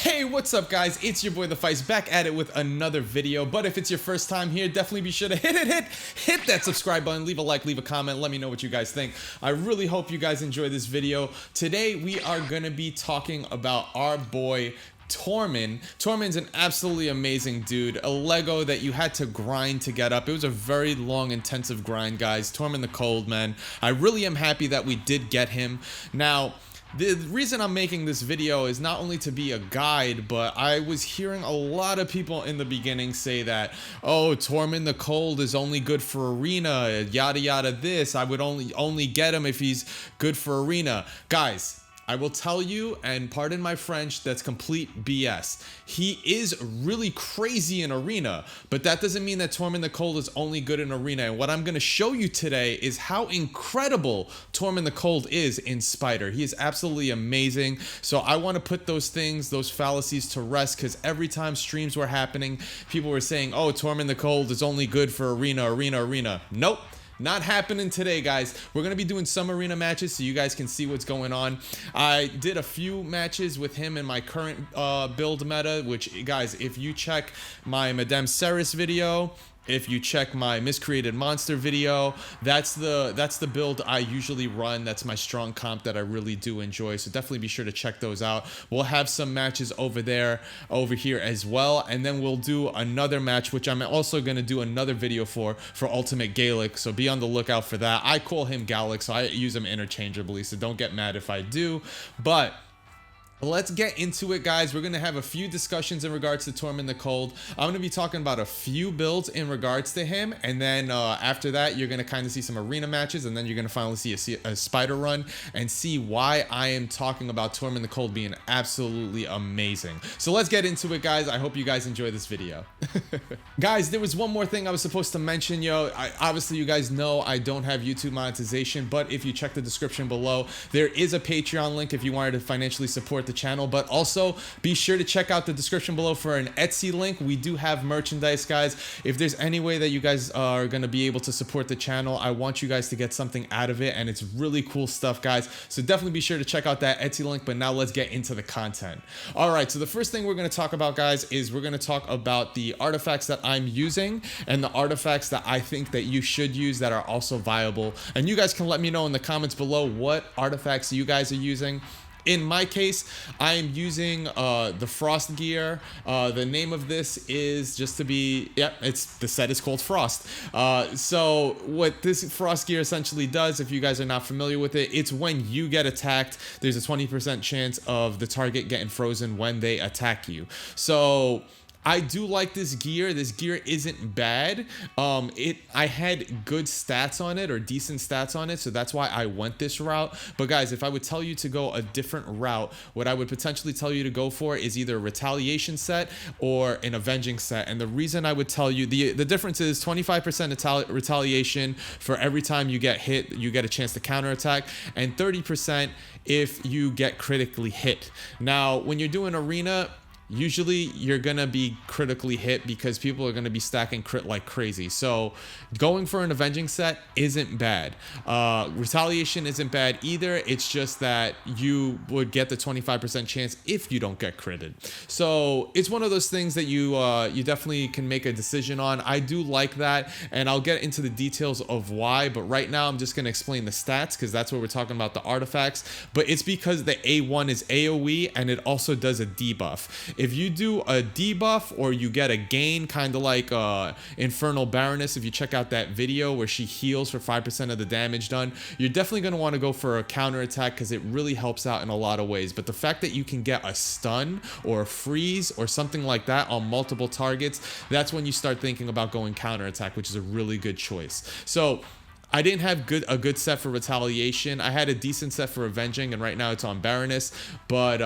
Hey, what's up guys? It's your boy the Fice back at it with another video. But if it's your first time here, definitely be sure to hit that subscribe button, leave a like, leave a comment, let me know what you guys think. I really hope you guys enjoy this video. Today we are gonna be talking about our boy Tormin. Tormin's an absolutely amazing dude, a Lego that you had to grind to get up. It was a very long, intensive grind, guys. Tormin the Cold, man. I really am happy that we did get him. Now, the reason I'm making this video is not only to be a guide, but I was hearing a lot of people in the beginning say that, oh, Tormin the Cold is only good for arena, yada yada this. I would only get him if he's good for arena. Guys, I will tell you, and pardon my French, that's complete BS. He is really crazy in arena, but that doesn't mean that Tormin the Cold is only good in arena. And what I'm going to show you today is how incredible Tormin the Cold is in Spider. He is absolutely amazing. So I want to put those things, those fallacies to rest, because every time streams were happening, people were saying, oh, Tormin the Cold is only good for arena. Nope. Not happening today, guys. We're going to be doing some arena matches so you guys can see what's going on. I did a few matches with him in my current build meta, which, guys, if you check my Madame Ceres video, if you check my Miscreated Monster video, that's the build I usually run. That's my strong comp that I really do enjoy. So definitely be sure to check those out. We'll have some matches over here as well. And then we'll do another match, which I'm also going to do another video for Ultimate Galek. So be on the lookout for that. I call him Galek, so I use him interchangeably. So don't get mad if I do. But let's get into it, guys. We're going to have a few discussions in regards to Tormin the Cold. I'm going to be talking about a few builds in regards to him. And then after that, you're going to kind of see some arena matches. And then you're going to finally see a spider run and see why I am talking about Tormin the Cold being absolutely amazing. So let's get into it, guys. I hope you guys enjoy this video. Guys, there was one more thing I was supposed to mention, obviously, you guys know I don't have YouTube monetization. But if you check the description below, there is a Patreon link if you wanted to financially support the channel. But also be sure to check out the description below for an Etsy link. We do have merchandise, guys. If there's any way that you guys are going to be able to support the channel, I want you guys to get something out of it, and it's really cool stuff, guys. So definitely be sure to check out that Etsy link. But now let's get into the content. All right, so the first thing we're going to talk about, guys, is we're going to talk about the artifacts that I'm using and the artifacts that I think that you should use that are also viable. And you guys can let me know in the comments below what artifacts you guys are using. In my case, I am using the Frost gear. The name of this is the set is called Frost. So what this Frost gear essentially does, if you guys are not familiar with it, it's when you get attacked, there's a 20% chance of the target getting frozen when they attack you. So I do like this gear. This gear isn't bad. I had good stats on it, or decent stats on it, so that's why I went this route. But guys, if I would tell you to go a different route, what I would potentially tell you to go for is either a retaliation set or an avenging set. And the reason I would tell you, the difference is 25% retaliation for every time you get hit, you get a chance to counterattack, and 30% if you get critically hit. Now, when you're doing arena, usually you're gonna be critically hit because people are gonna be stacking crit like crazy. So going for an avenging set isn't bad. Retaliation isn't bad either. It's just that you would get the 25% chance if you don't get critted. So it's one of those things that you definitely can make a decision on. I do like that, and I'll get into the details of why. But right now I'm just gonna explain the stats because that's what we're talking about, the artifacts. But it's because the A1 is AoE and it also does a debuff. If you do a debuff or you get a gain, kind of like Infernal Baroness, if you check out that video where she heals for 5% of the damage done, you're definitely going to want to go for a counterattack because it really helps out in a lot of ways. But the fact that you can get a stun or a freeze or something like that on multiple targets, that's when you start thinking about going counterattack, which is a really good choice. So I didn't have a good set for retaliation. I had a decent set for avenging, and right now it's on Baroness. But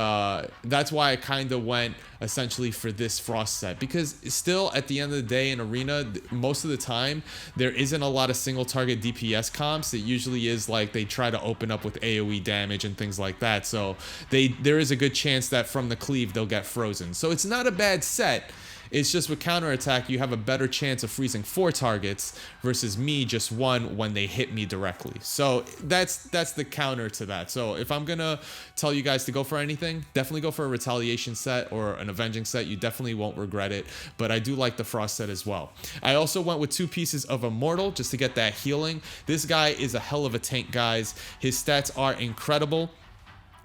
that's why I kind of went essentially for this Frost set, because still at the end of the day in arena, most of the time there isn't a lot of single target DPS comps. It usually is like they try to open up with AoE damage and things like that. So there is a good chance that from the cleave they'll get frozen. So it's not a bad set. It's just with counterattack, you have a better chance of freezing 4 targets versus me just 1 when they hit me directly. So that's the counter to that. So if I'm gonna tell you guys to go for anything, definitely go for a retaliation set or an avenging set. You definitely won't regret it. But I do like the frost set as well. I also went with 2 pieces of immortal just to get that healing. This guy is a hell of a tank, guys. His stats are incredible.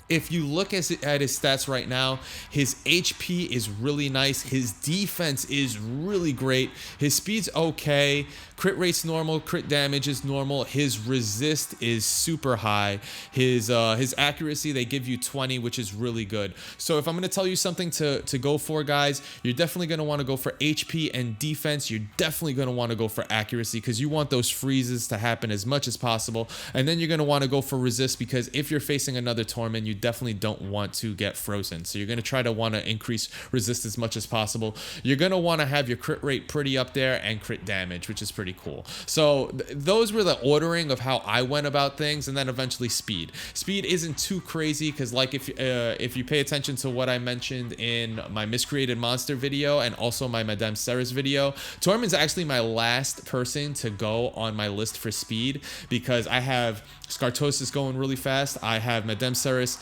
If you look at his stats right now, his HP is really nice. His defense is really great. His speed's okay. Crit rate's normal. Crit damage is normal. His resist is super high. His accuracy, they give you 20, which is really good. So if I'm going to tell you something to go for, guys, you're definitely going to want to go for HP and defense. You're definitely going to want to go for accuracy because you want those freezes to happen as much as possible. And then you're going to want to go for resist because if you're facing another Tormin, you definitely don't want to get frozen. So you're going to try to want to increase resist as much as possible. You're going to want to have your crit rate pretty up there and crit damage, which is pretty cool. So those were the ordering of how I went about things, and then eventually speed. Speed isn't too crazy because like if you pay attention to what I mentioned in my miscreated monster video and also my Madame Ceres video, Tormin's actually my last person to go on my list for speed because I have Scartosis going really fast. I have Madame Ceres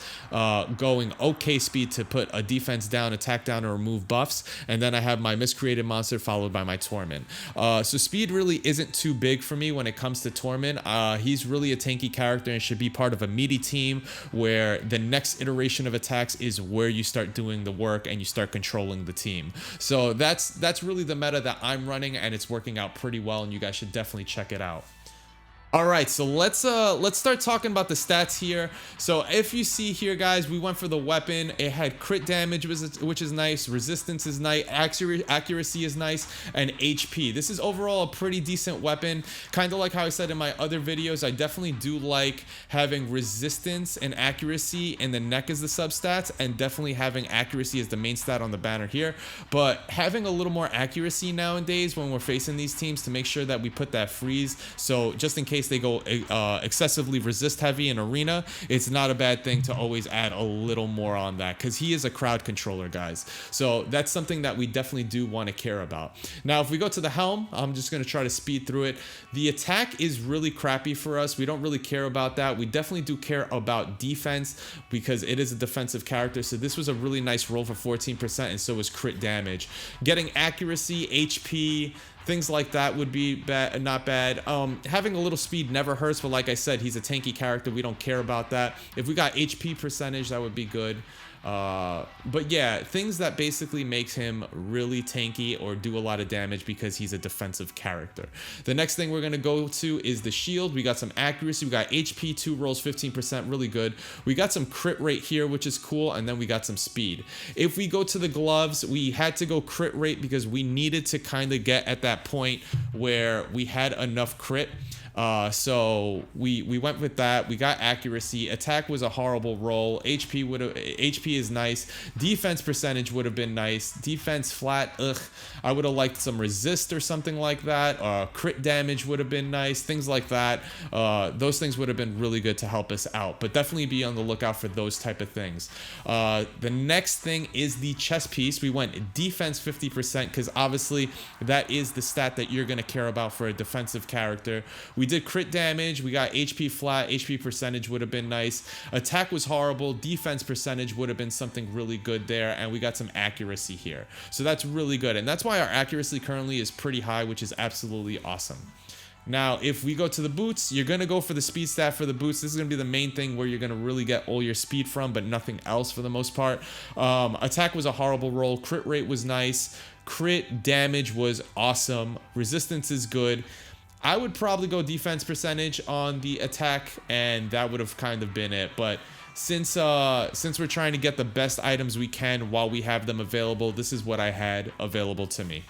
going okay speed to put a defense down, attack down, or remove buffs. And then I have my miscreated monster followed by my Tormin. So speed really isn't too big for me when it comes to Tormin. He's really a tanky character and should be part of a meaty team where the next iteration of attacks is where you start doing the work and you start controlling the team. So that's really the meta that I'm running, and it's working out pretty well, and you guys should definitely check it out. All right, so let's start talking about the stats here. So if you see here, guys, we went for the weapon. It had crit damage, which is nice. Resistance is nice. Accuracy is nice, and HP. This is overall a pretty decent weapon. Kind of like how I said in my other videos, I definitely do like having resistance and accuracy in the neck as the substats, and definitely having accuracy as the main stat on the banner here. But having a little more accuracy nowadays when we're facing these teams to make sure that we put that freeze. So just in case they go excessively resist heavy in arena, it's not a bad thing to always add a little more on that because he is a crowd controller, guys. So that's something that we definitely do want to care about. Now, if we go to the Helm, I'm just going to try to speed through it. The attack is really crappy for us. We don't really care about that. We definitely do care about defense because it is a defensive character. So this was a really nice roll for 14%, and so was crit damage. Getting accuracy, HP, things like that would be not bad. Having a little speed never hurts, but like I said, he's a tanky character. We don't care about that. If we got HP percentage, that would be good. But yeah, things that basically makes him really tanky or do a lot of damage because he's a defensive character. The next thing we're going to go to is the shield. We got some accuracy. We got HP, 2 rolls, 15%, really good. We got some crit rate here, which is cool. And then we got some speed. If we go to the gloves, we had to go crit rate because we needed to kind of get at that point where we had enough crit. So we went with that. We got accuracy. Attack was a horrible roll. HP is nice. Defense percentage would have been nice. Defense flat, ugh. I would have liked some resist or something like that. Crit damage would have been nice. Things like that. Those things would have been really good to help us out. But definitely be on the lookout for those type of things. The next thing is the chest piece. We went defense 50% because obviously that is the stat that you're going to care about for a defensive character. We did crit damage. We got HP flat. HP percentage would have been nice. Attack was horrible. Defense percentage would have been something really good there. And we got some accuracy here. So that's really good. And that's why our accuracy currently is pretty high, which is absolutely awesome. Now, if we go to the boots, you're going to go for the speed stat for the boots. This is going to be the main thing where you're going to really get all your speed from, but nothing else for the most part. Attack was a horrible roll. Crit rate was nice. Crit damage was awesome. Resistance is good. I would probably go defense percentage on the attack, and that would have kind of been it. But since we're trying to get the best items we can while we have them available, this is what I had available to me.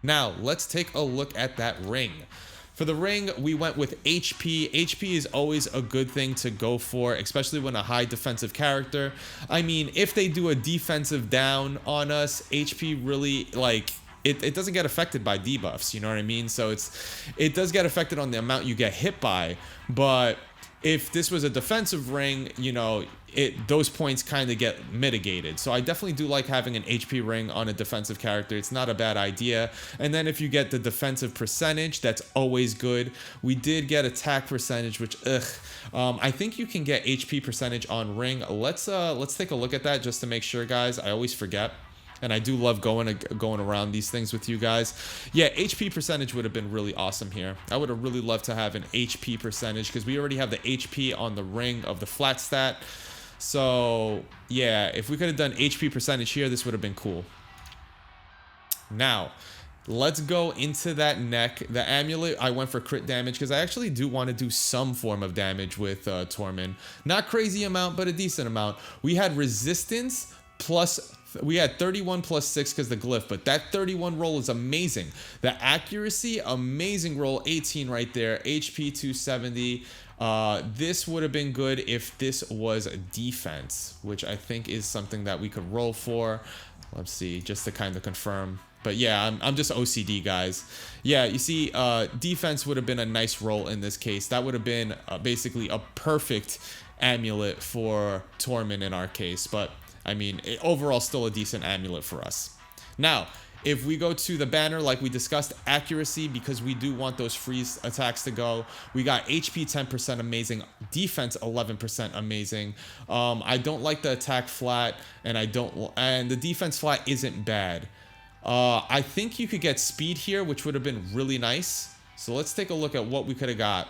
Now, let's take a look at that ring. For the ring, we went with HP. HP is always a good thing to go for, especially when a high defensive character. I mean, if they do a defensive down on us, HP really, like, it doesn't get affected by debuffs, you know what I mean? So it does get affected on the amount you get hit by, but if this was a defensive ring, you know, those points kind of get mitigated. So I definitely do like having an HP ring on a defensive character. It's not a bad idea. And then if you get the defensive percentage, that's always good. We did get attack percentage, which I think you can get HP percentage on ring. Let's take a look at that just to make sure, guys. I always forget. And I do love going around these things with you guys. Yeah, HP percentage would have been really awesome here. I would have really loved to have an HP percentage because we already have the HP on the ring of the flat stat. So, yeah, if we could have done HP percentage here, this would have been cool. Now, let's go into that neck. The amulet, I went for crit damage because I actually do want to do some form of damage with Tormin. Not crazy amount, but a decent amount. We had resistance plus... We had 31 plus 6 because the glyph, but that 31 roll is amazing. The accuracy, amazing roll, 18 right there. HP 270. This would have been good if this was defense, which I think is something that we could roll for. Let's see, just to kind of confirm. But yeah, I'm just OCD, guys. Yeah, you see, defense would have been a nice roll in this case. That would have been basically a perfect amulet for Tormin in our case, but... I mean, overall, still a decent amulet for us. Now, if we go to the banner, like we discussed, accuracy, because we do want those freeze attacks to go. We got HP 10% amazing, defense 11% amazing. I don't like the attack flat, and the defense flat isn't bad. I think you could get speed here, which would have been really nice. So let's take a look at what we could have got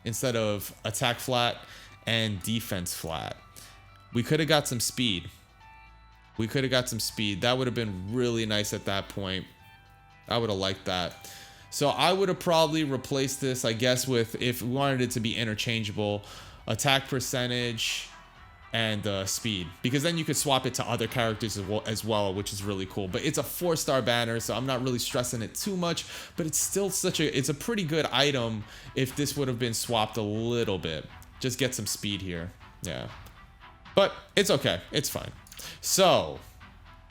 instead of attack flat and defense flat. We could have got some speed. We could have got some speed. That would have been really nice at that point. I would have liked that. So I would have probably replaced this, I guess, with, if we wanted it to be interchangeable, attack percentage and speed. Because then you could swap it to other characters as well, which is really cool. But it's a 4-star banner, so I'm not really stressing it too much. But it's still it's a pretty good item if this would have been swapped a little bit. Just get some speed here. Yeah. But it's okay. It's fine. So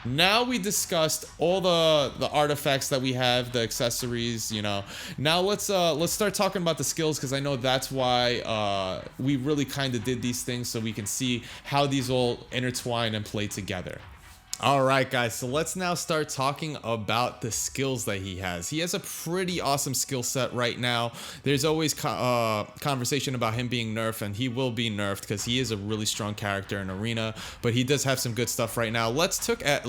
now we discussed all the artifacts that we have, the accessories, you know. Now let's start talking about the skills, because I know that's why we really kind of did these things, so we can see how these all intertwine and play together. All right, guys, so let's now start talking about the skills that he has. He has a pretty awesome skill set right now. There's always conversation about him being nerfed, and he will be nerfed because he is a really strong character in Arena, but he does have some good stuff right now. Let's take a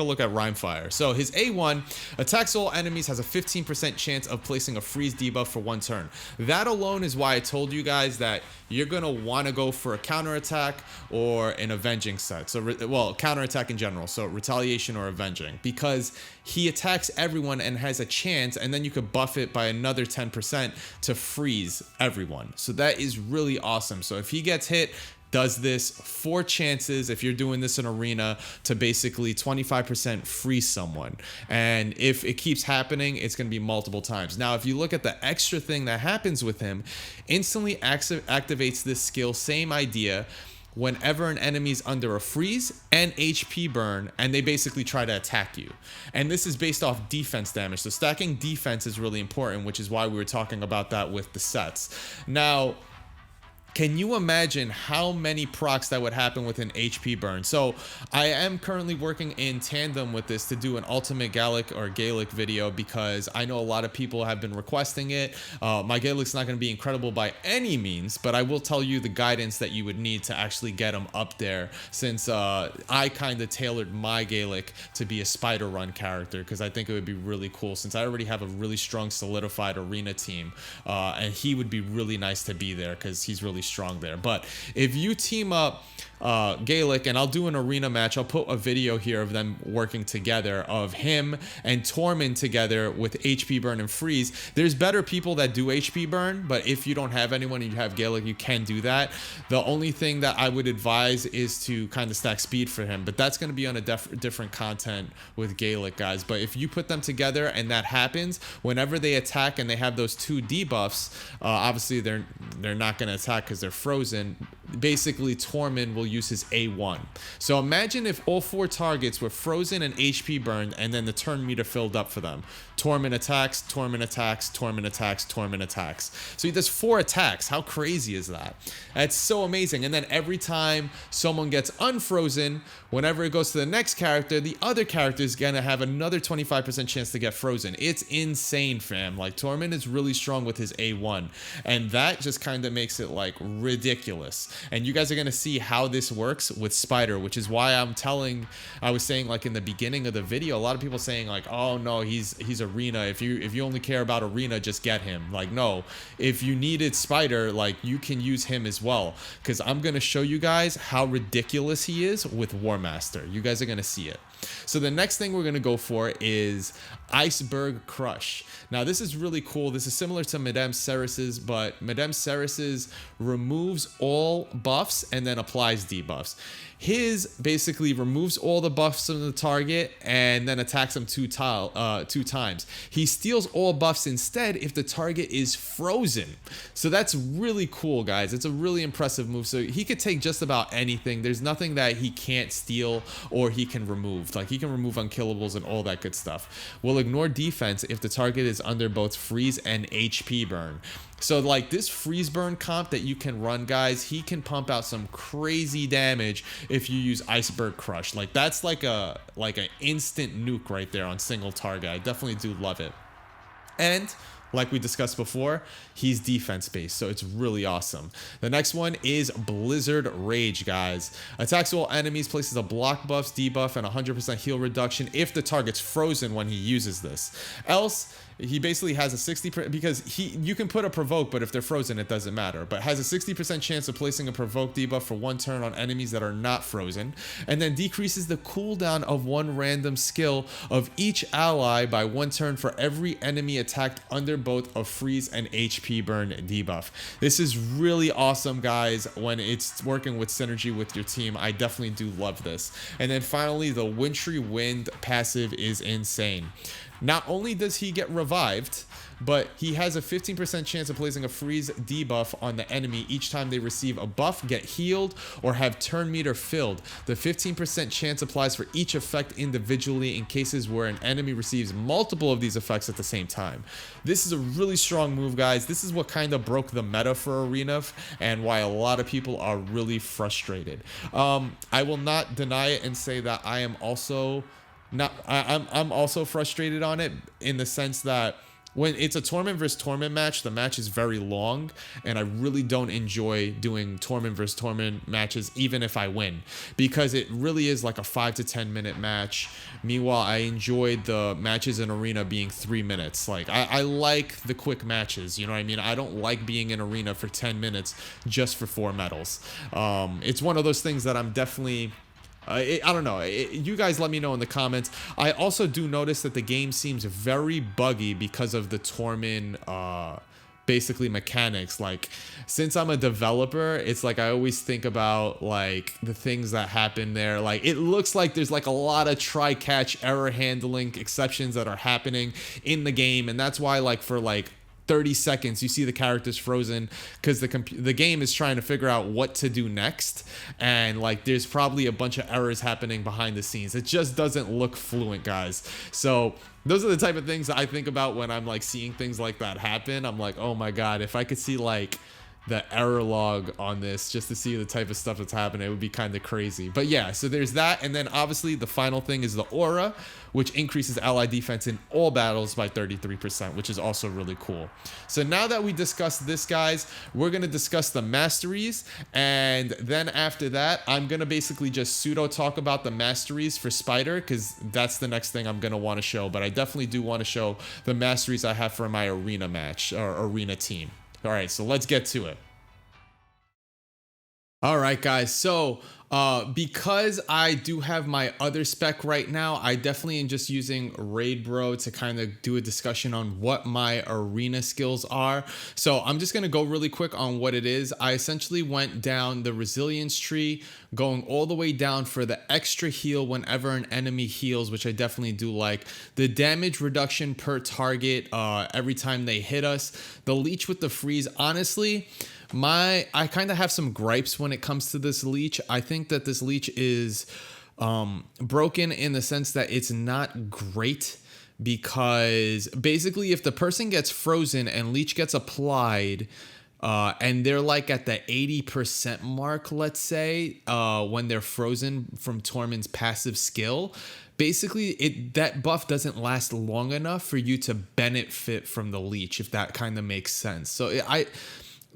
look at Rimefire. So his A1, attacks all enemies, has a 15% chance of placing a freeze debuff for 1 turn. That alone is why I told you guys that you're going to want to go for a counterattack or an avenging set. So, well, counterattack in general. So retaliation or avenging, because he attacks everyone and has a chance, and then you could buff it by another 10% to freeze everyone. So that is really awesome. So if he gets hit, does this 4 chances, if you're doing this in Arena, to basically 25% freeze someone. And if it keeps happening, it's going to be multiple times. Now, if you look at the extra thing that happens with him, instantly activates this skill, same idea, whenever an enemy's under a freeze and HP burn, and they basically try to attack you. And this is based off defense damage. So stacking defense is really important, which is why we were talking about that with the sets. Now, can you imagine how many procs that would happen with an HP burn? So I am currently working in tandem with this to do an ultimate Galek or Galek video, because I know a lot of people have been requesting it. My Galek's not going to be incredible by any means, but I will tell you the guidance that you would need to actually get him up there, since I kind of tailored my Galek to be a spider run character, because I think it would be really cool, since I already have a really strong solidified Arena team, and he would be really nice to be there because he's really strong there. But if you team up Galek, and I'll do an Arena match, I'll put a video here of them working together, of him and Tormin together with HP burn and freeze. There's better people that do HP burn, but if you don't have anyone and you have Galek, you can do that. The only thing that I would advise is to kind of stack speed for him, but that's going to be on a different content with Galek, guys. But if you put them together and that happens, whenever they attack and they have those 2 debuffs, obviously they're not going to attack because they're frozen. Basically, Tormin will will use his A1. So imagine if all 4 targets were frozen and HP burned, and then the turn meter filled up for them. Tormin attacks, Tormin attacks, Tormin attacks, Tormin attacks. So he does 4 attacks. How crazy is that? That's so amazing. And then every time someone gets unfrozen, whenever it goes to the next character, the other character is gonna have another 25% chance to get frozen. It's insane, fam. Like, Tormin is really strong with his A1, and that just kind of makes it like ridiculous. And you guys are gonna see how this works with Spider, which is why I was saying like in the beginning of the video, a lot of people saying like, oh no, he's arena. If you only care about arena, just get him. Like, no, if you needed Spider, like, you can use him as well, because I'm gonna show you guys how ridiculous he is with War Master. You guys are gonna see it. So the next thing we're going to go for is Iceberg Crush. Now this is really cool. This is similar to Madame Ceres's, but Madame Ceres's removes all buffs and then applies debuffs. His basically removes all the buffs from the target and then attacks him two times. He steals all buffs instead if the target is frozen. So that's really cool, guys. It's a really impressive move. So he could take just about anything. There's nothing that he can't steal or he can remove. Like, he can remove unkillables and all that good stuff. Will ignore defense if the target is under both freeze and HP burn. So like this freeze burn comp that you can run, guys, he can pump out some crazy damage if you use Iceberg Crush. Like, that's like an instant nuke right there on single target. I definitely do love it. And like we discussed before, he's defense based, so it's really awesome. The next one is Blizzard Rage, guys. Attacks all enemies, places a block buffs, debuff, and 100% heal reduction if the target's frozen when he uses this. Else, he basically has a 60%, because you can put a provoke, but if they're frozen, it doesn't matter. But has a 60% chance of placing a provoke debuff for 1 turn on enemies that are not frozen, and then decreases the cooldown of 1 random skill of each ally by 1 turn for every enemy attacked under both a freeze and HP burn debuff. This is really awesome, guys, when it's working with synergy with your team. I definitely do love this. And then finally, the Wintry Wind passive is insane. Not only does he get revived, but he has a 15% chance of placing a freeze debuff on the enemy each time they receive a buff, get healed, or have turn meter filled. The 15% chance applies for each effect individually in cases where an enemy receives multiple of these effects at the same time. This is a really strong move, guys. This is what kind of broke the meta for Arena and why a lot of people are really frustrated. I will not deny it and say that I am also I'm also frustrated on it, in the sense that when it's a Tormin versus Tormin match, the match is very long, and I really don't enjoy doing Tormin versus Tormin matches, even if I win, because it really is like a 5 to 10 minute match. Meanwhile, I enjoyed the matches in Arena being 3 minutes. Like, I like the quick matches, you know what I mean? I don't like being in Arena for 10 minutes just for 4 medals. It's one of those things that I'm definitely... I don't know. You guys let me know in the comments. I also do notice that the game seems very buggy because of the Tormin basically mechanics. Like, since I'm a developer, it's like I always think about like the things that happen there. Like, it looks like there's like a lot of try catch error handling exceptions that are happening in the game, and that's why like for like 30 seconds you see the characters frozen, because the game is trying to figure out what to do next, and like there's probably a bunch of errors happening behind the scenes. It just doesn't look fluent, guys. So those are the type of things that I think about when I'm like seeing things like that happen. I'm like, oh my god, if I could see like the error log on this just to see the type of stuff that's happening, it would be kind of crazy. But yeah, so there's that. And then obviously the final thing is the aura, which increases ally defense in all battles by 33%, which is also really cool. So now that we discussed this, guys, we're going to discuss the masteries, and then after that I'm going to basically just pseudo talk about the masteries for Spider, because that's the next thing I'm going to want to show. But I definitely do want to show the masteries I have for my arena match, or arena team. All right, so let's get to it. All right, guys, so because I do have my other spec right now, I definitely am just using Raid Bro to kind of do a discussion on what my arena skills are. So I'm just going to go really quick on what it is. I essentially went down the resilience tree, going all the way down for the extra heal whenever an enemy heals, which I definitely do like. The damage reduction per target every time they hit us. The leech with the freeze. Honestly, I kind of have some gripes when it comes to this leech. I think that this leech is broken in the sense that it's not great, because basically if the person gets frozen and leech gets applied, and they're like at the 80% mark, let's say, when they're frozen from Tormin's passive skill, basically that buff doesn't last long enough for you to benefit from the leech, if that kind of makes sense. So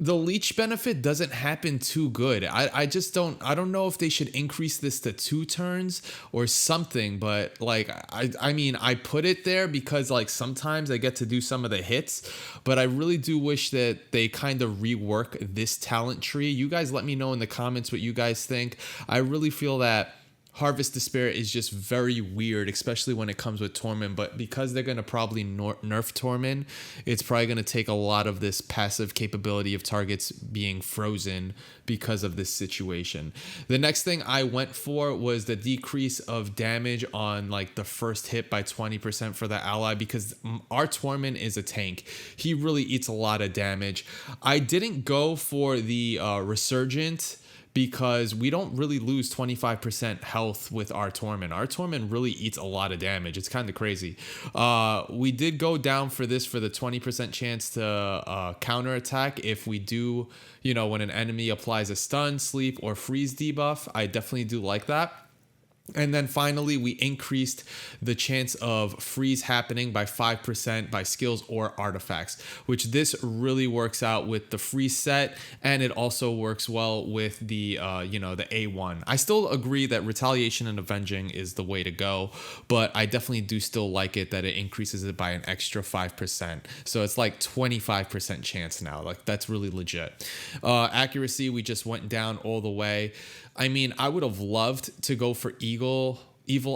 the leech benefit doesn't happen too good. I don't know if they should increase this to 2 turns or something, but like I mean I put it there because like sometimes I get to do some of the hits, but I really do wish that they kind of rework this talent tree. You guys let me know in the comments what you guys think. I really feel that Harvest Despair is just very weird, especially when it comes with Tormin, but because they're going to probably nerf Tormin, it's probably going to take a lot of this passive capability of targets being frozen because of this situation. The next thing I went for was the decrease of damage on like the first hit by 20% for the ally, because our Tormin is a tank. He really eats a lot of damage. I didn't go for the Resurgent, because we don't really lose 25% health with our Tormin. Our Tormin really eats a lot of damage. It's kind of crazy. We did go down for this for the 20% chance to counterattack if we do, you know, when an enemy applies a stun, sleep, or freeze debuff. I definitely do like that. And then finally, we increased the chance of freeze happening by 5% by skills or artifacts, which this really works out with the freeze set, and it also works well with the, you know, the A1. I still agree that retaliation and avenging is the way to go, but I definitely do still like it that it increases it by an extra 5%. So it's like 25% chance now. Like that's really legit. Accuracy, we just went down all the way. I mean, I would have loved to go for Evil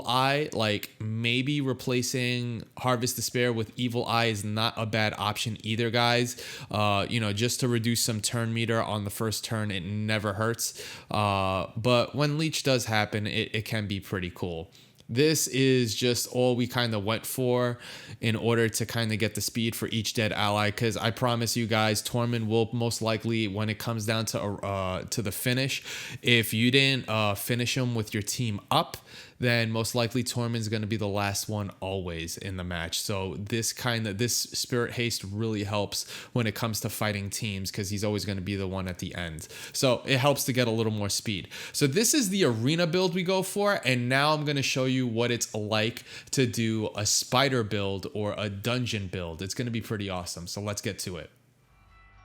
Eye. Like maybe replacing Harvest Despair with Evil Eye is not a bad option either, guys. You know, just to reduce some turn meter on the first turn, it never hurts. But when Leech does happen, it can be pretty cool. This is just all we kind of went for in order to kind of get the speed for each dead ally, because I promise you guys, Tormin will most likely, when it comes down to the finish, if you didn't finish him with your team up, then most likely Tormin's going to be the last one always in the match. So this Spirit Haste really helps when it comes to fighting teams, because he's always going to be the one at the end. So it helps to get a little more speed. So this is the arena build we go for, and now I'm going to show you what it's like to do a spider build or a dungeon build. It's going to be pretty awesome. So let's get to it.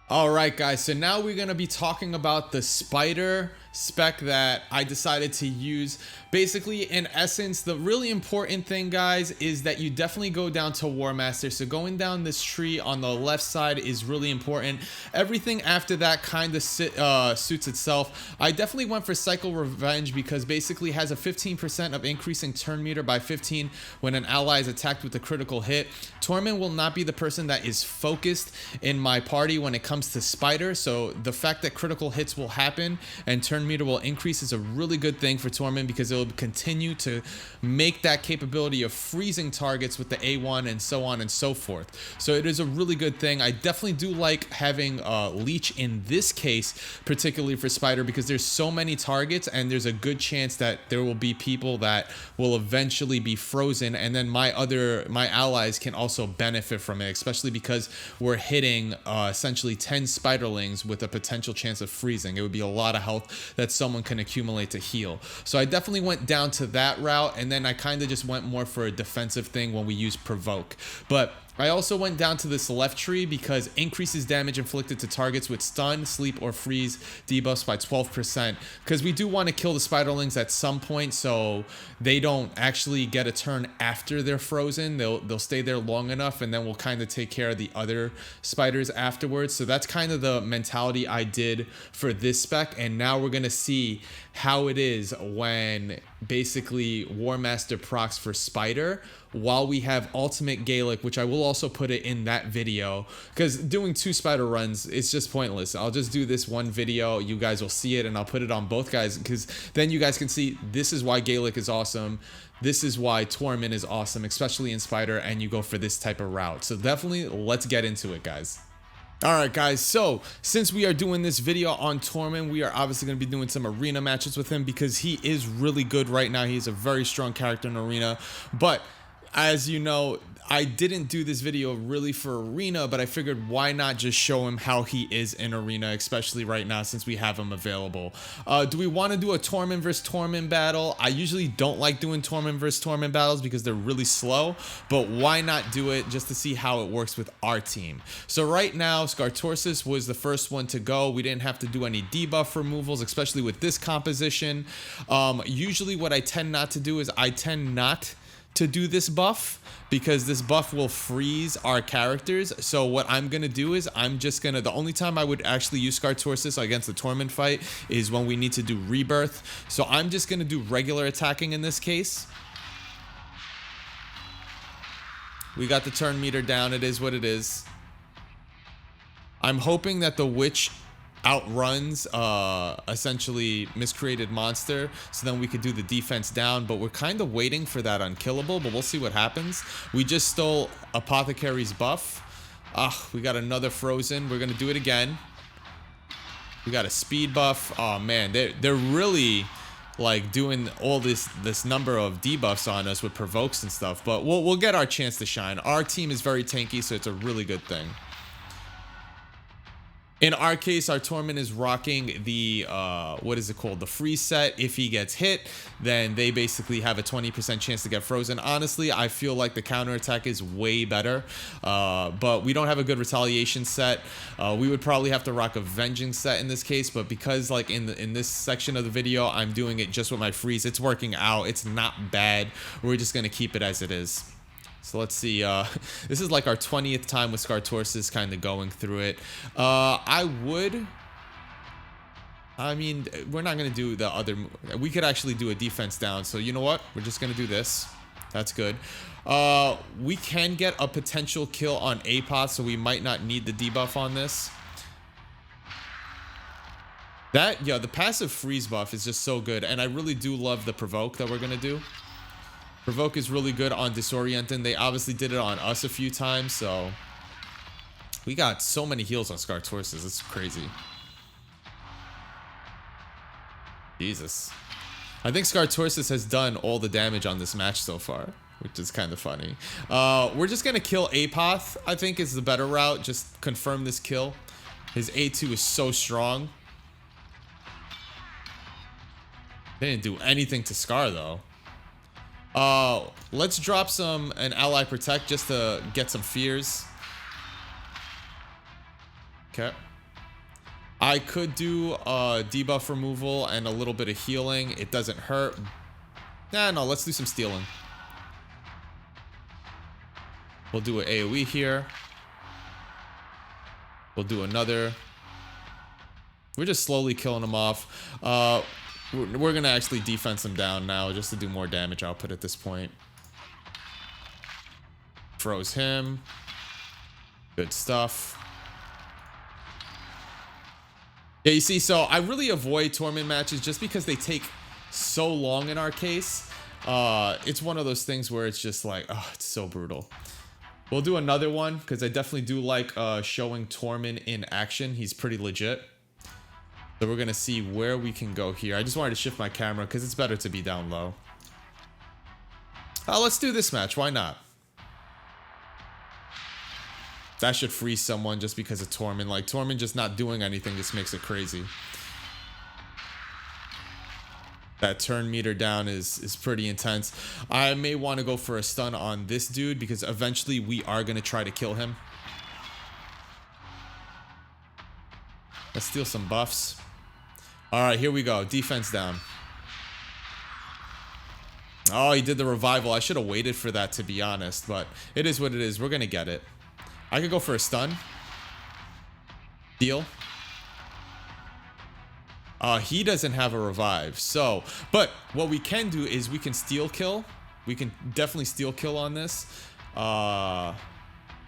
All right, guys, so now we're going to be talking about the spider spec that I decided to use. Basically, in essence, the really important thing, guys, is that you definitely go down to War Master. So going down this tree on the left side is really important. Everything after that kind of suits itself. I definitely went for Cycle Revenge because basically has a 15% of increasing turn meter by 15 when an ally is attacked with a critical hit. Tormin will not be the person that is focused in my party when it comes to Spider, so the fact that critical hits will happen and turn meter will increase is a really good thing for Tormin, because it will continue to make that capability of freezing targets with the A1 and so on and so forth. So it is a really good thing. I definitely do like having Leech in this case, particularly for Spider, because there's so many targets and there's a good chance that there will be people that will eventually be frozen, and then my allies can also benefit from it, especially because we're hitting essentially 10 spiderlings with a potential chance of freezing. It would be a lot of health that someone can accumulate to heal. So I definitely went down to that route, and then I kind of just went more for a defensive thing when we use provoke. But I also went down to this left tree because increases damage inflicted to targets with stun, sleep, or freeze debuffs by 12%, because we do want to kill the spiderlings at some point so they don't actually get a turn after they're frozen. They'll stay there long enough, and then we'll kind of take care of the other spiders afterwards. So that's kind of the mentality I did for this spec, and now we're going to see how it is when basically War Master procs for Spider while we have Ultimate Galek, which I will also put it in that video, because doing 2 spider runs, it's just pointless. I'll just do this one video, you guys will see it, and I'll put it on both guys, because then you guys can see this is why Galek is awesome. This is why Tormin is awesome, especially in Spider, and you go for this type of route. So definitely let's get into it, guys. Alright guys, so since we are doing this video on Tormin, we are obviously going to be doing some arena matches with him because he is really good right now. He's a very strong character in arena, but as you know, I didn't do this video really for arena, but I figured why not just show him how he is in arena, especially right now since we have him available. Do we want to do a Tormin versus Tormin battle? I usually don't like doing Tormin versus Tormin battles because they're really slow, but why not do it just to see how it works with our team? So right now, Scartorsus was the first one to go. We didn't have to do any debuff removals, especially with this composition. Usually what I tend not to do is I tend not to do this buff because this buff will freeze our characters. So what I'm gonna do is the only time I would actually use Scartorsus against the Tormin fight is when we need to do rebirth. So I'm just gonna do regular attacking in this case. We got the turn meter down. It is what it is. I'm hoping that the witch outruns essentially miscreated monster, so then we could do the defense down, but we're kind of waiting for that unkillable, but we'll see what happens. We just stole Apothecary's buff. We got another frozen. We're gonna do it again. We got a speed buff. Oh man, they're really like doing all this number of debuffs on us with provokes and stuff, but we'll get our chance to shine. Our team is very tanky, so it's a really good thing. In our case, our Tormin is rocking the, what is it called? The freeze set. If he gets hit, then they basically have a 20% chance to get frozen. Honestly, I feel like the counterattack is way better, but we don't have a good retaliation set. We would probably have to rock a vengeance set in this case, but because like in this section of the video, I'm doing it just with my freeze, it's working out. It's not bad. We're just going to keep it as it is. So let's see, this is like our 20th time with Scartorsus kind of going through it. I mean, we're not going to do the other, we could actually do a defense down. So you know what? We're just going to do this. That's good. We can get a potential kill on Apoth, so we might not need the debuff on this. The passive freeze buff is just so good. And I really do love the provoke that we're going to do. Provoke is really good on disorienting. They obviously did it on us a few times, so we got so many heals on Scartorsus. It's crazy. Jesus. I think Scartorsus has done all the damage on this match so far, which is kind of funny. We're just going to kill Apoth, I think is the better route. Just confirm this kill. His A2 is so strong. They didn't do anything to Scar, though. Let's drop an ally protect just to get some fears. Okay. I could do debuff removal and a little bit of healing. It doesn't hurt. No, let's do some stealing. We'll do an AoE here. We'll do another. We're just slowly killing them off. We're going to actually defense them down now just to do more damage output at this point. Froze him. Good stuff. Yeah, you see, so I really avoid Tormin matches just because they take so long in our case. It's one of those things where it's just like, oh, it's so brutal. We'll do another one because I definitely do like showing Tormin in action. He's pretty legit. So we're going to see where we can go here. I just wanted to shift my camera because it's better to be down low. Let's do this match. Why not? That should freeze someone just because of Tormin. Like, Tormin just not doing anything just makes it crazy. That turn meter down is pretty intense. I may want to go for a stun on this dude because eventually we are going to try to kill him. Let's steal some buffs. All right, here we go. Defense down. Oh, he did the revival. I should have waited for that, to be honest, but it is what it is. We're going to get it. I could go for a stun. Deal. He doesn't have a revive. So, but what we can do is we can steal kill. We can definitely steal kill on this. And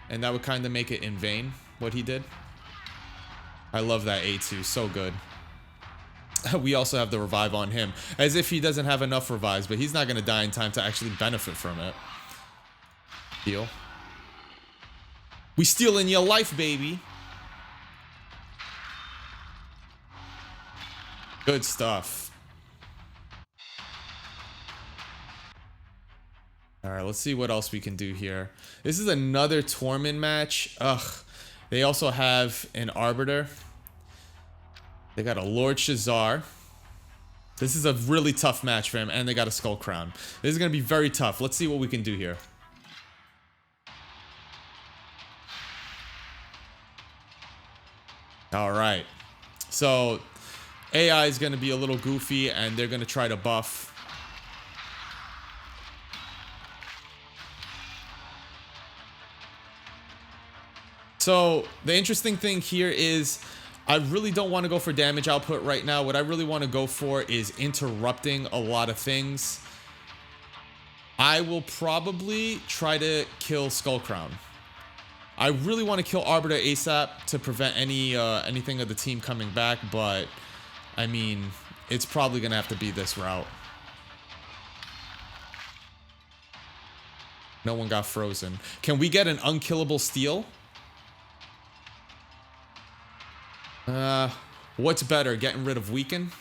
that would kind of make it in vain, what he did. I love that A2. So good. We also have the revive on him. As if he doesn't have enough revives, but he's not going to die in time to actually benefit from it. Deal. We stealing your life, baby. Good stuff. All right, let's see what else we can do here. This is another Tormin match. Ugh. They also have an Arbiter. They got a Lord Shazar. This is a really tough match for him, and they got a Skull Crown. This is going to be very tough. Let's see what we can do here. All right. So, AI is going to be a little goofy, and they're going to try to buff. So the interesting thing here is I really don't want to go for damage output right now. What I really want to go for is interrupting a lot of things. I will probably try to kill Skull Crown. I really want to kill Arbiter ASAP to prevent anything of the team coming back, but I mean, it's probably going to have to be this route. No one got frozen. Can we get an unkillable steal? What's better, getting rid of weaken?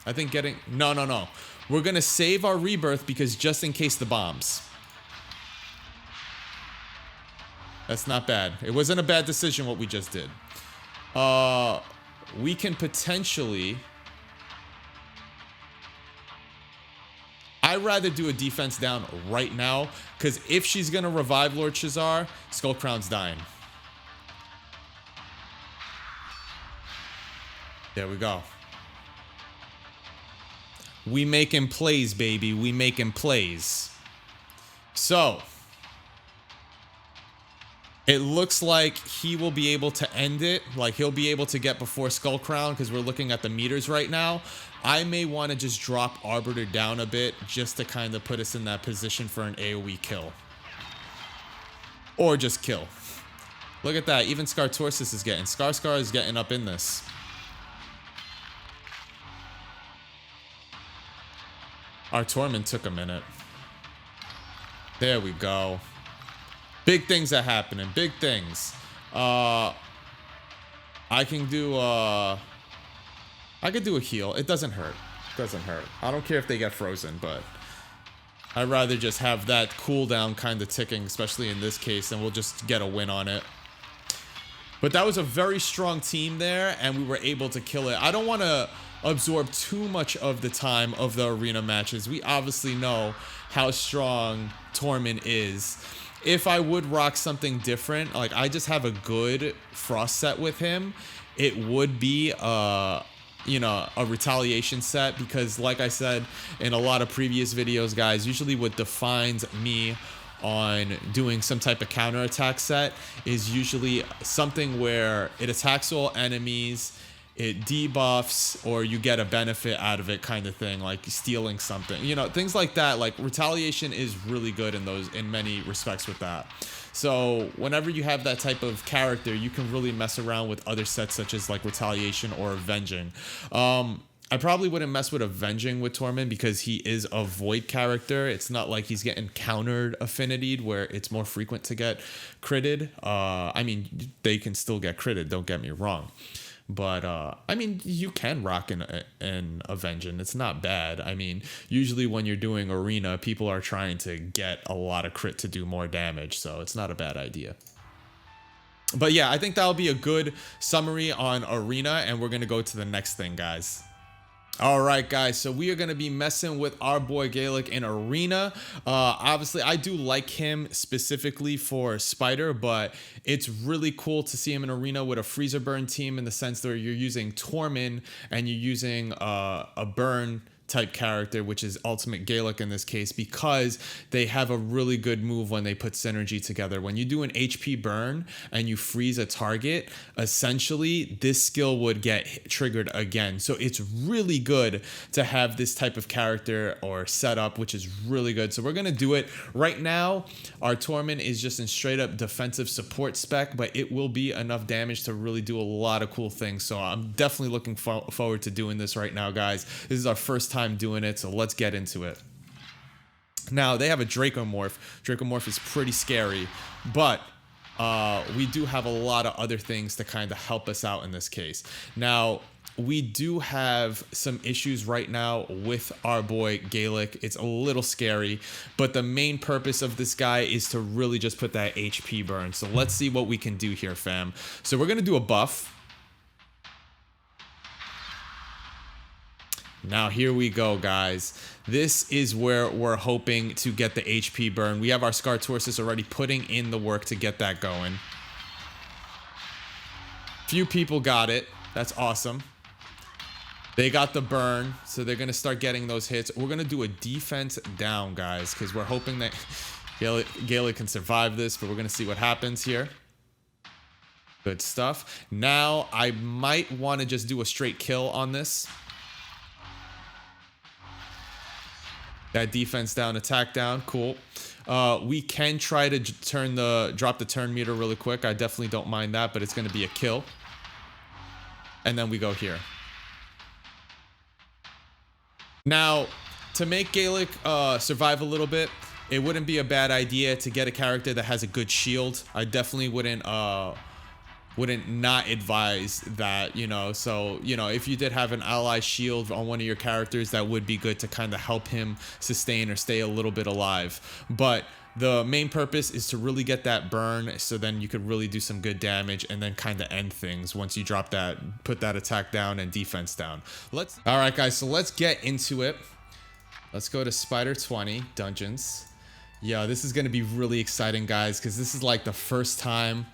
I think getting... No. We're going to save our rebirth because just in case the bombs. That's not bad. It wasn't a bad decision what we just did. We can potentially... I'd rather do a defense down right now because if she's going to revive Lord Shazar, Skull Crown's dying. There we go. We making plays, baby. We making plays. So, it looks like he will be able to end it. Like, he'll be able to get before Skull Crown because we're looking at the meters right now. I may want to just drop Arbiter down a bit just to kind of put us in that position for an AoE kill. Or just kill. Look at that. Even Scar Torsus is getting. Scar is getting up in this. Our Tormin took a minute. There we go. Big things are happening. Big things. I can do I could do a heal. It doesn't hurt. It doesn't hurt. I don't care if they get frozen, but I'd rather just have that cooldown kind of ticking, especially in this case, and we'll just get a win on it. But that was a very strong team there, and we were able to kill it. I don't want to absorb too much of the time of the arena matches. We obviously know how strong Tormin is. If I would rock something different, like I just have a good frost set with him, it would be you know, a retaliation set, because like I said in a lot of previous videos, guys, usually what defines me on doing some type of counterattack set is usually something where it attacks all enemies, it debuffs, or you get a benefit out of it kind of thing, like stealing something, you know, things like that. Like retaliation is really good in many respects with that. So whenever you have that type of character, you can really mess around with other sets such as like retaliation or avenging. I probably wouldn't mess with avenging with Tormin because he is a void character. It's not like he's getting countered affinitied where it's more frequent to get critted. I mean, they can still get critted, don't get me wrong. But, I mean, you can rock an Avenging. It's not bad. I mean, usually when you're doing arena, people are trying to get a lot of crit to do more damage. So it's not a bad idea. But yeah, I think that'll be a good summary on arena. And we're going to go to the next thing, guys. All right, guys, so we are going to be messing with our boy Galek in arena. Obviously, I do like him specifically for Spider, but it's really cool to see him in arena with a freezer burn team in the sense that you're using Tormin and you're using a burn type character, which is Ultimate Galek in this case, because they have a really good move when they put synergy together. When you do an HP burn and you freeze a target, essentially this skill would get triggered again. So it's really good to have this type of character or setup, which is really good. So we're going to do it right now. Our Tormin is just in straight up defensive support spec, but it will be enough damage to really do a lot of cool things. So I'm definitely looking forward to doing this right now, guys. This is our first time doing it, so let's get into it. Now they have a Dracomorph. Dracomorph is pretty scary, but we do have a lot of other things to kind of help us out in this case. Now we do have some issues right now with our boy Galek. It's a little scary, but the main purpose of this guy is to really just put that HP burn. So let's see what we can do here, fam. So we're gonna do a buff. Now here we go, guys. This is where we're hoping to get the HP burn. We have our Scar Torsus already putting in the work to get that going. Few people got it. That's awesome. They got the burn, so they're gonna start getting those hits. We're gonna do a defense down, guys, because we're hoping that Galek can survive this, but we're gonna see what happens here. Good stuff. Now I might want to just do a straight kill on this. That defense down, attack down, cool. We can try to drop the turn meter really quick. I definitely don't mind that, but it's gonna be a kill. And then we go here. Now, to make Galek survive a little bit, it wouldn't be a bad idea to get a character that has a good shield. I definitely wouldn't not advise that, you know. So, you know, if you did have an ally shield on one of your characters, that would be good to kind of help him sustain or stay a little bit alive. But the main purpose is to really get that burn, so then you could really do some good damage and then kind of end things once you drop that, put that attack down and defense down. All right, guys, so let's get into it. Let's go to Spider 20 Dungeons. Yeah, this is going to be really exciting, guys, because this is like the first time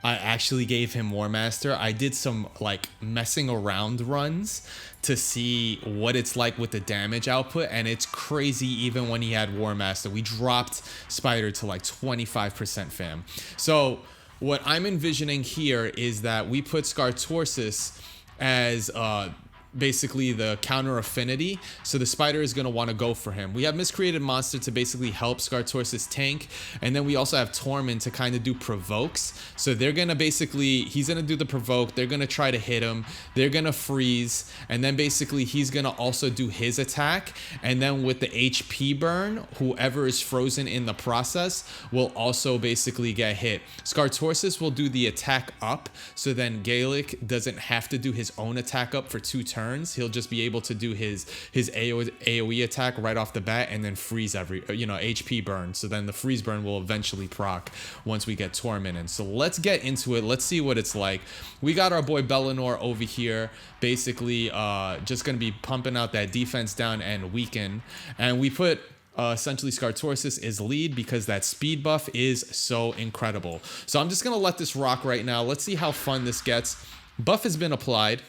I actually gave him War Master. I did some like messing around runs to see what it's like with the damage output, and it's crazy. Even when he had War Master, we dropped Spider to like 25%, fam. So what I'm envisioning here is that we put Scar Torsus as basically the counter affinity, so the Spider is going to want to go for him. We have Miscreated Monster to basically help Scar Torsus tank, and then we also have Tormin to kind of do provokes. So they're going to basically, he's going to do the provoke, they're going to try to hit him, they're going to freeze, and then basically he's going to also do his attack, and then with the HP burn, whoever is frozen in the process will also basically get hit. Scar Torsus will do the attack up, so then Galek doesn't have to do his own attack up for 2 turns. He'll just be able to do his AoE attack right off the bat and then freeze every, you know, HP burn. So then the freeze burn will eventually proc once we get Tormin in. So let's get into it. Let's see what it's like. We got our boy Bellinor over here, basically just going to be pumping out that defense down and weaken. And we put essentially Scar Torsus is lead because that speed buff is so incredible. So I'm just going to let this rock right now. Let's see how fun this gets. Buff has been applied.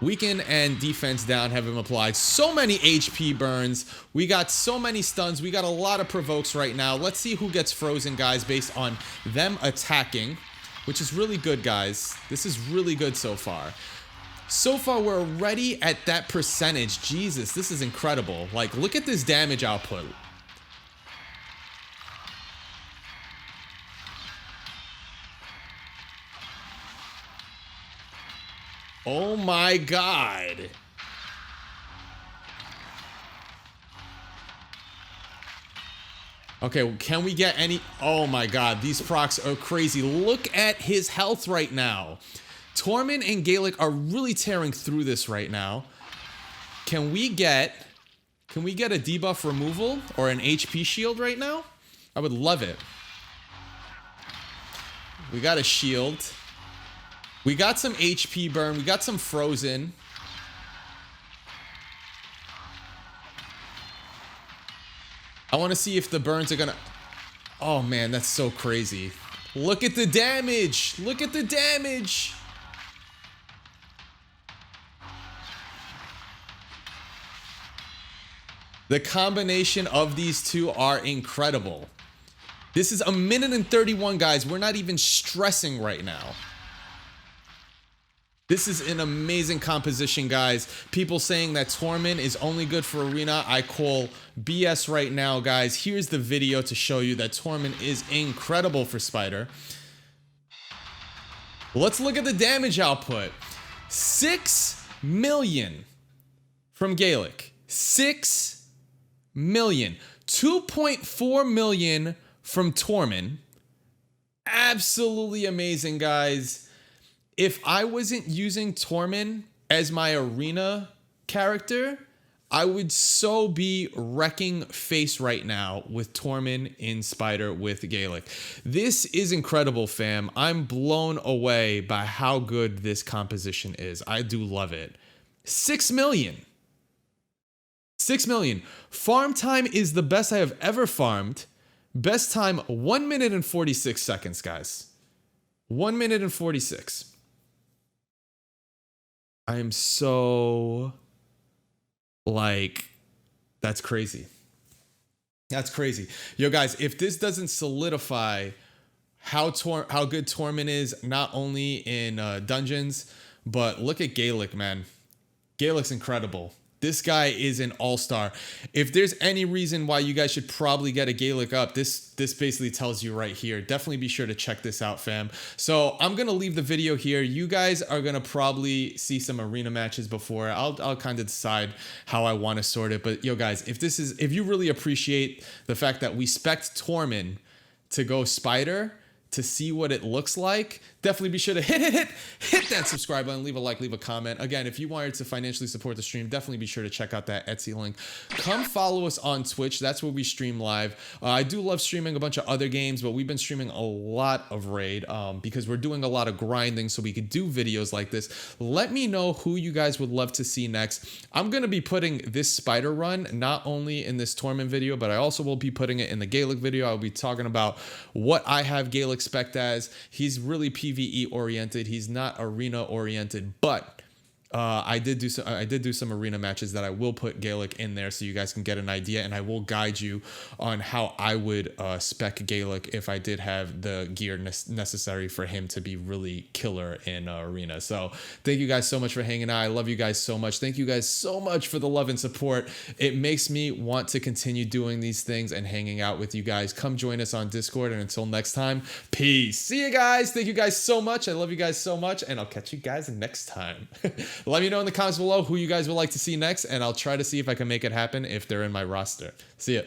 Weaken and defense down have been applied. So many HP burns. We got so many stuns. We got a lot of provokes right now. Let's see who gets frozen, guys, based on them attacking, which is really good, guys. This is really good so far. So far, we're already at that percentage. Jesus, this is incredible. Like, look at this damage output. Oh my god. Okay, can we get any? Oh my god, these procs are crazy. Look at his health right now. Tormin and Galek are really tearing through this right now. Can we get a debuff removal or an HP shield right now? I would love it. We got a shield. We got some HP burn. We got some frozen. I want to see if the burns are gonna... Oh man, that's so crazy. Look at the damage. Look at the damage. The combination of these two are incredible. This is 1:31, guys. We're not even stressing right now. This is an amazing composition, guys. People saying that Tormin is only good for Arena, I call BS right now, guys. Here's the video to show you that Tormin is incredible for Spider. Let's look at the damage output. 6 million from Galek. 6 million. 2.4 million from Tormin. Absolutely amazing, guys. if I wasn't using Tormin as my arena character, I would so be wrecking face right now with Tormin in Spider with Galek. This is incredible, fam. I'm blown away by how good this composition is. I do love it. 6 million. 6 million. Farm time is the best I have ever farmed. Best time, 1 minute and 46 seconds, guys. 1 minute and 46. I am so... like, that's crazy. That's crazy. Yo, guys, if this doesn't solidify how good Tormin is, not only in dungeons, but look at Galek, man. Galek's incredible. This guy is an all-star. If there's any reason why you guys should probably get a Galek up, this basically tells you right here. Definitely be sure to check this out, fam. So I'm gonna leave the video here. You guys are gonna probably see some arena matches before. I'll kind of decide how I want to sort it. But yo, guys, if you really appreciate the fact that we spec'd Tormin to go Spider, to see what it looks like, definitely be sure to hit that subscribe button, leave a like, leave a comment. Again, if you wanted to financially support the stream, definitely be sure to check out that Etsy link. Come follow us on Twitch. That's where we stream live. I do love streaming a bunch of other games, but we've been streaming a lot of Raid because we're doing a lot of grinding so we could do videos like this. Let me know who you guys would love to see next. I'm going to be putting this Spider run not only in this Tormin video, but I also will be putting it in the Galek video. I'll be talking about what I have Galek spec'd as. He's really PvE oriented. He's not arena oriented, but I did do some arena matches that I will put Galek in there so you guys can get an idea, and I will guide you on how I would spec Galek if I did have the gear necessary for him to be really killer in arena. So thank you guys so much for hanging out. I love you guys so much. Thank you guys so much for the love and support. It makes me want to continue doing these things and hanging out with you guys. Come join us on Discord, and until next time, peace. See you guys. Thank you guys so much. I love you guys so much, and I'll catch you guys next time. Let me know in the comments below who you guys would like to see next, and I'll try to see if I can make it happen if they're in my roster. See ya.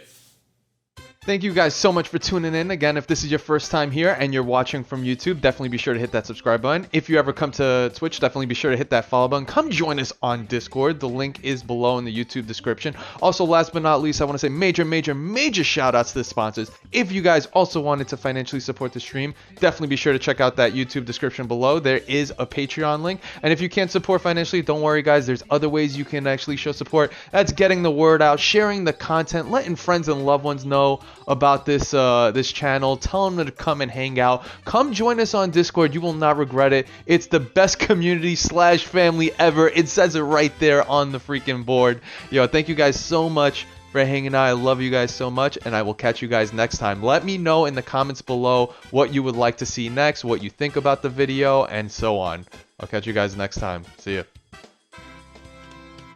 Thank you guys so much for tuning in. Again, if this is your first time here and you're watching from YouTube, definitely be sure to hit that subscribe button. If you ever come to Twitch, definitely be sure to hit that follow button. Come join us on Discord. The link is below in the YouTube description. Also, last but not least, I want to say major shout outs to the sponsors. If you guys also wanted to financially support the stream, definitely be sure to check out that YouTube description below. There is a Patreon link. And if you can't support financially, don't worry guys, there's other ways you can actually show support. That's getting the word out, sharing the content, letting friends and loved ones know about this this channel. Tell them to come and hang out. Come join us on Discord. You will not regret it. It's the best community / family ever. It says it right there on the freaking board. Yo, thank you guys so much for hanging out. I love you guys so much, and I will catch you guys next time. Let me know in the comments below what you would like to see next, what you think about the video, and so on. I'll catch you guys next time. See ya.